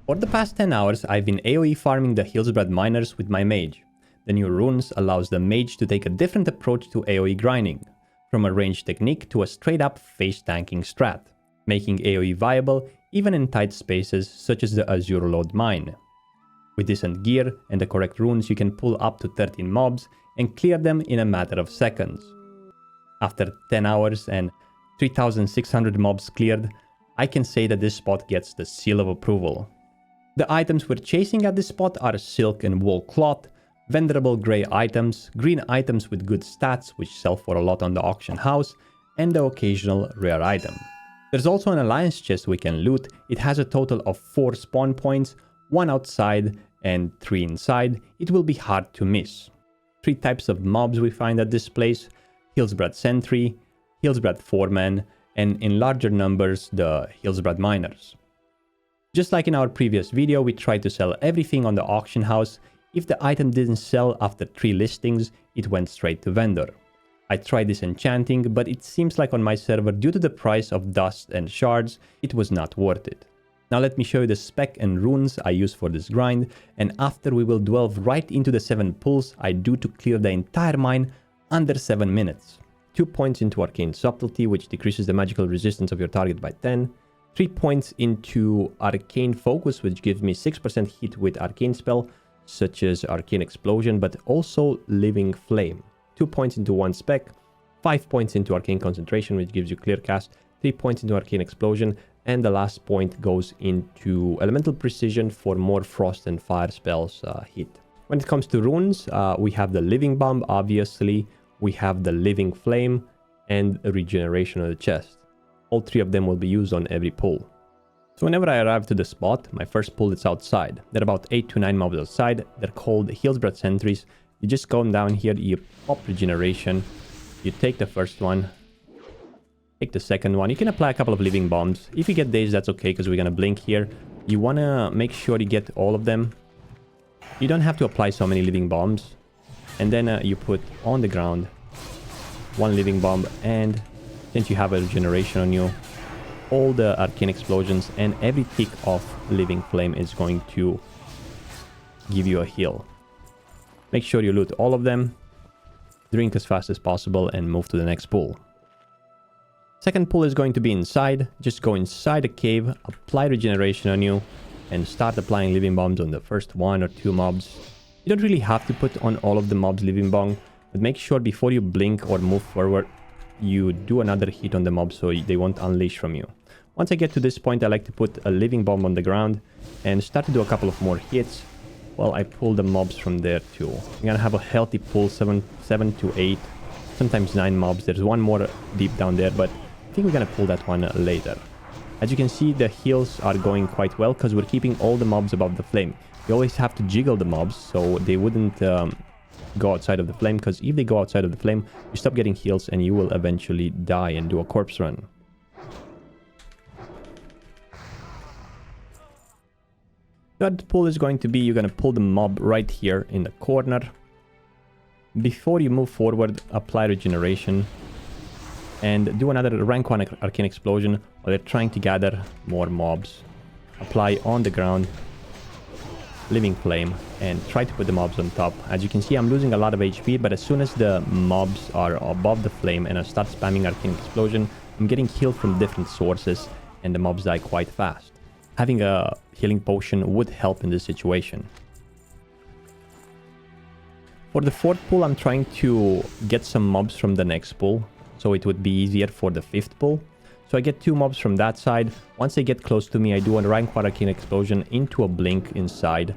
For the past 10 hours, I've been AoE farming the hillbrad miners with my mage. The new runes allows the mage to take a different approach to AoE grinding, from a ranged technique to a straight up face tanking strat, making AoE viable even in tight spaces such as the Azurelode mine. With decent gear and the correct runes, you can pull up to 13 mobs and clear them in a matter of seconds. After 10 hours and 3600 mobs cleared, I can say that this spot gets the seal of approval. The items we're chasing at this spot are silk and wool cloth, venderable grey items, green items with good stats which sell for a lot on the auction house, and the occasional rare item. There's also an alliance chest we can loot. It has a total of 4 spawn points, 1 outside and 3 inside. It will be hard to miss. 3 types of mobs we find at this place: hillbrad sentry, hillbrad foreman, and in larger numbers the hillbrad miners. Just like in our previous video, we tried to sell everything on the auction house. If the item didn't sell after 3 listings, it went straight to vendor. I tried this enchanting, but it seems like on my server, due to the price of dust and shards, it was not worth it. Now let me show you the spec and runes I use for this grind, and after we will delve right into the 7 pulls I do to clear the entire mine under 7 minutes. 2 points into arcane subtlety, which decreases the magical resistance of your target by 10. 3 points into arcane focus, which gives me 6% hit with arcane spell, such as arcane explosion, but also living flame. 2 points into 1 spec. 5 points into arcane concentration, which gives you clear cast. 3 points into arcane explosion, and the last point goes into elemental precision for more frost and fire spells hit. When it comes to runes, we have the living bomb, obviously. We have the living flame and a regeneration of the chest. All 3 of them will be used on every pull. So whenever I arrive to the spot, my first pull is outside. There are about 8 to 9 mobs outside. They're called hillbrad sentries. You just come down here, you pop regeneration, you take the first one, take the second one. You can apply a couple of living bombs. If you get dazed, that's okay, because we're gonna blink here. You wanna make sure you get all of them. You don't have to apply so many living bombs. And then you put on the ground 1 living bomb, and since you have a regeneration on you, all the arcane explosions and every tick of living flame is going to give you a heal. Make sure you loot all of them, drink as fast as possible, and move to the next pool. Second pool is going to be inside. Just go inside a cave, apply regeneration on you, and start applying living bombs on the first 1 or 2 mobs. You don't really have to put on all of the mobs living bomb, but make sure before you blink or move forward, you do another hit on the mob so they won't unleash from you. Once I get to this point, I like to put a living bomb on the ground and start to do a couple of more hits while I pull the mobs from there too. I'm gonna have a healthy pull, 7 to 8, sometimes 9 mobs. There's 1 more deep down there, but I think we're gonna pull that one later. As you can see, the heals are going quite well because we're keeping all the mobs above the flame. You always have to jiggle the mobs so they wouldn't go outside of the flame, because if they go outside of the flame, you stop getting heals and you will eventually die and do a corpse run. Third pull is going to be, you're going to pull the mob right here in the corner. Before you move forward, apply regeneration and do another rank 1 arcane explosion while they're trying to gather more mobs. Apply on the ground living flame and try to put the mobs on top. As you can see, I'm losing a lot of HP, but as soon as the mobs are above the flame and I start spamming arcane explosion, I'm getting healed from different sources and the mobs die quite fast. Having a healing potion would help in this situation. For the 4th pull, I'm trying to get some mobs from the next pull, so it would be easier for the 5th pull. So I get 2 mobs from that side. Once they get close to me, I do a rank 1 arcane explosion into a blink inside.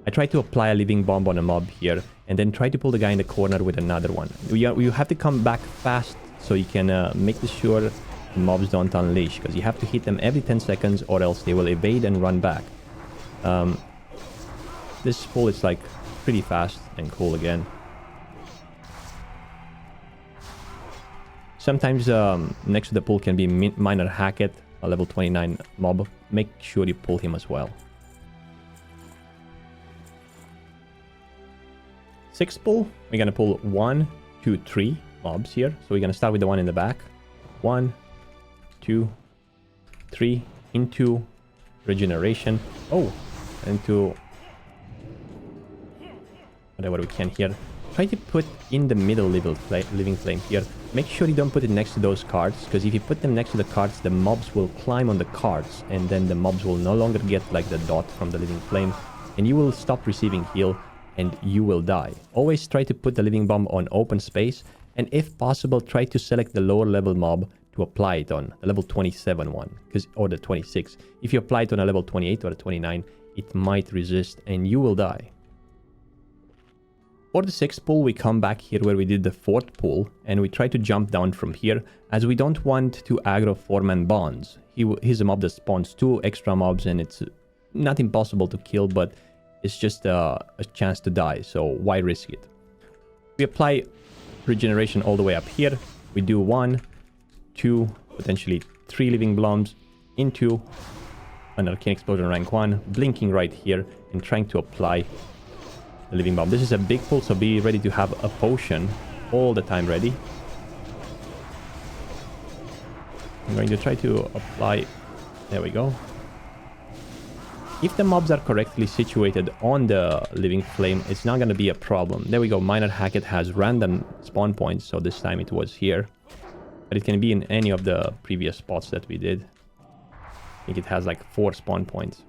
I try to apply a living bomb on a mob here, and then try to pull the guy in the corner with another one. You have to come back fast so you can make sure the mobs don't unleash, because you have to hit them every 10 seconds or else they will evade and run back. This pull is like pretty fast and cool again. Sometimes next to the pull can be Miner Hackett, a level 29 mob. Make sure you pull him as well. 6th pull, we're gonna pull 1, 2, 3 mobs here. So we're gonna start with the one in the back. 1, 2, 3 into regeneration. Oh, into whatever we can here. Try to put in the middle living flame here. Make sure you don't put it next to those cards, because if you put them next to the cards, the mobs will climb on the cards, and then the mobs will no longer get like the dot from the living flame, and you will stop receiving heal and you will die. Always try to put the living bomb on open space, and if possible, try to select the lower level mob to apply it on, the level 27 one, or the 26. If you apply it on a level 28 or a 29, it might resist and you will die. For the 6th pull, we come back here where we did the 4th pull, and we try to jump down from here, as we don't want to aggro 4-man bonds. He's a mob that spawns 2 extra mobs, and it's not impossible to kill, but it's just a chance to die, so why risk it? We apply regeneration all the way up here. We do 1, 2, potentially 3 living bombs into an arcane explosion rank 1, blinking right here, and trying to apply the living bomb. This is a big pull, so be ready to have a potion all the time ready. I'm going to try to apply... There we go. If the mobs are correctly situated on the living flame, it's not going to be a problem. There we go. Miner Hackett has random spawn points, so this time it was here. But it can be in any of the previous spots that we did. I think it has like 4 spawn points.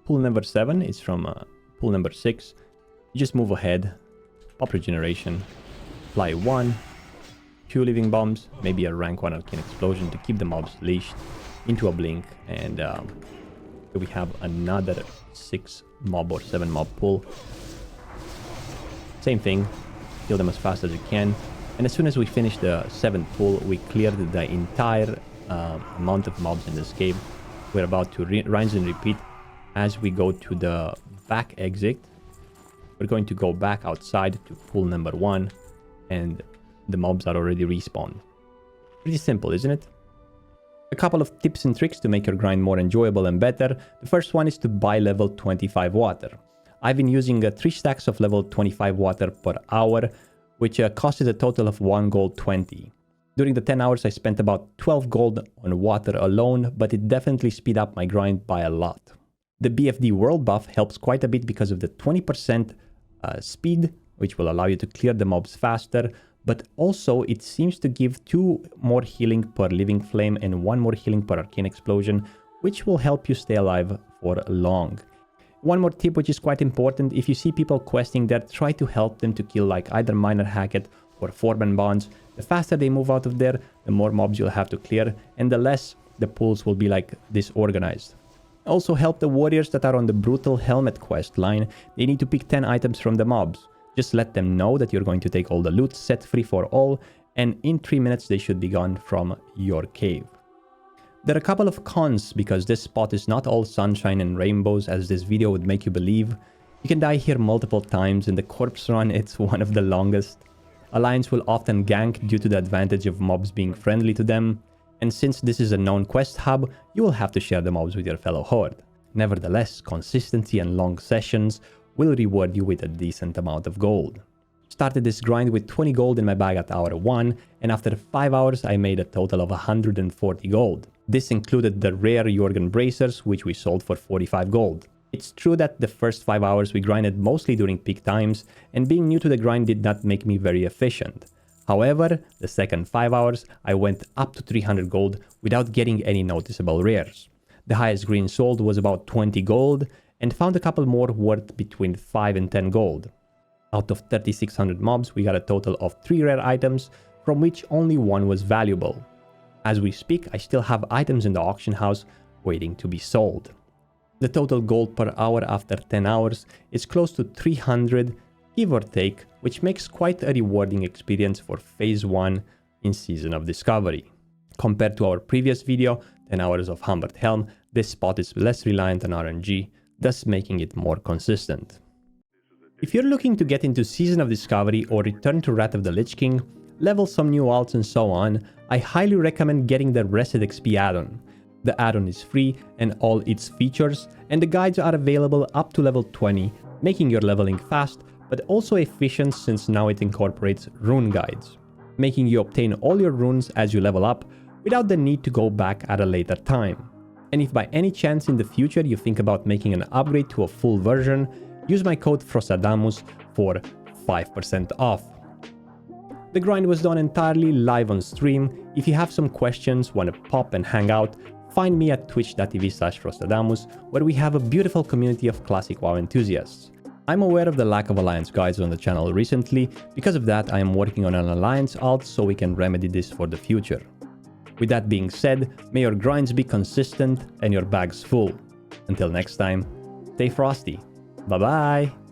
Pull number 7 is from pull number 6. You just move ahead, pop regeneration, apply 1, 2 living bombs, maybe a rank 1 arcane explosion to keep the mobs leashed into a blink, and we have another 6 mob or 7 mob pull. Same thing, kill them as fast as you can, and as soon as we finish the 7th pull, we cleared the entire amount of mobs in this cave. We're about to rinse and repeat. As we go to the back exit, we're going to go back outside to pull number 1, and the mobs are already respawned. Pretty simple, isn't it? A couple of tips and tricks to make your grind more enjoyable and better. The first one is to buy level 25 water. I've been using 3 stacks of level 25 water per hour, which costed a total of 1 gold 20. During the 10 hours, I spent about 12 gold on water alone, but it definitely speed up my grind by a lot. The BFD world buff helps quite a bit because of the 20% speed, which will allow you to clear the mobs faster, but also it seems to give 2 more healing per living flame and 1 more healing per arcane explosion, which will help you stay alive for long. One more tip which is quite important: if you see people questing there, try to help them to kill like either Miner Hackett or 4-man bonds. The faster they move out of there, the more mobs you'll have to clear, and the less the pulls will be like disorganized. Also help the warriors that are on the Brutal Helmet quest line. They need to pick 10 items from the mobs. Just let them know that you're going to take all the loot set free for all, and in 3 minutes they should be gone from your cave. There are a couple of cons because this spot is not all sunshine and rainbows as this video would make you believe. You can die here multiple times, and the corpse run, it's one of the longest. Alliance will often gank due to the advantage of mobs being friendly to them. And since this is a known quest hub, you will have to share the mobs with your fellow horde. Nevertheless, consistency and long sessions will reward you with a decent amount of gold. Started this grind with 20 gold in my bag at hour 1, and after 5 hours I made a total of 140 gold. This included the rare Jorgen bracers, which we sold for 45 gold. It's true that the first 5 hours we grinded mostly during peak times, and being new to the grind did not make me very efficient. However, the second 5 hours, I went up to 300 gold without getting any noticeable rares. The highest green sold was about 20 gold, and found a couple more worth between 5 and 10 gold. Out of 3600 mobs, we got a total of 3 rare items, from which only 1 was valuable. As we speak, I still have items in the auction house waiting to be sold. The total gold per hour after 10 hours is close to 300, give or take, which makes quite a rewarding experience for phase 1 in Season of Discovery. Compared to our previous video, 10 hours of Humbert Helm, this spot is less reliant on RNG, thus making it more consistent. If you're looking to get into Season of Discovery or return to Wrath of the Lich King, level some new alts and so on, I highly recommend getting the Reset XP add-on. The add-on is free and all its features, and the guides are available up to level 20, making your leveling fast, but also efficient since now it incorporates rune guides, making you obtain all your runes as you level up without the need to go back at a later time. And if by any chance in the future you think about making an upgrade to a full version, use my code Frostadamus for 5% off. The grind was done entirely live on stream. If you have some questions, want to pop and hang out, find me at twitch.tv/Frostadamus, where we have a beautiful community of classic WoW enthusiasts. I'm aware of the lack of alliance guides on the channel recently. Because of that, I am working on an alliance alt so we can remedy this for the future. With that being said, may your grinds be consistent and your bags full. Until next time, stay frosty. Bye bye!